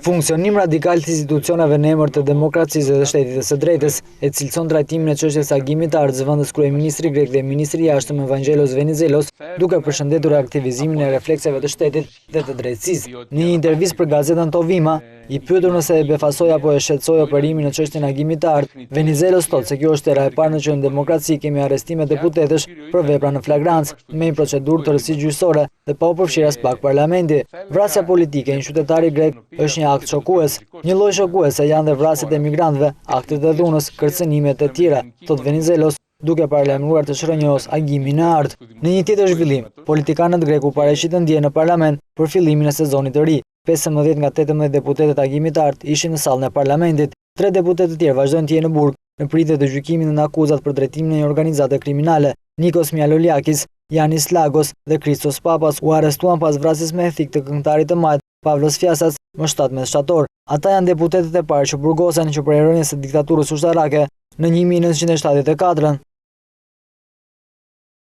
Funksionim radikal të institucioneve në emër të demokracisë dhe shtetit të së drejtës, e cilëson trajtimin e çështjes së agimit të ardhësvendës kryeministri grek dhe ministri i jashtëm Evangelos Venizelos, duke përshëndetur aktivizmin e reflekseve të shtetit dhe të drejtësisë. Në një intervistë për gazetën Tovima, i pyetur nëse e befasoi apo e shqetësoi operimin në çështjen e agimit të ardhmë, Venizelos thotë se kjo është era e parë në që në demokraci kemi arrestime deputetësh për vepra në flagrancë, me një procedurë të rësisë gjyqësore dhe pa u përfshirë as pak parlamenti. Vrasja politike në qytetari grek është një akt shokues. Një lloj shokuese janë dhe vrasjet e migrantëve, aktet e dhunës, kërcënimet e tjera, thot Venizelos, duke paralajmëruar të shërënjos agimin e ardhmë. Në një tjetër zhvillim, politikanët grek u paraqitën dje në parlament për fillimin e sezonit të ri. 15 nga 18 deputetët agimit të ardhmë ishin në sallën e parlamentit. 3 deputetë të tjerë vazhdojnë të jenë në burg në pritje të gjykimit në akuzat për drejtimin e një organizate kriminale. Nikos Mialoliakis, Yanis Lagos dhe Christos Papas u arrestuan pas vrasjes me ethik të këngëtarit të majt Pavlos Fiasas më 17 shtator. Ata janë deputetët e parë që burgosen që për rënien së diktaturës ushtarake në 1974.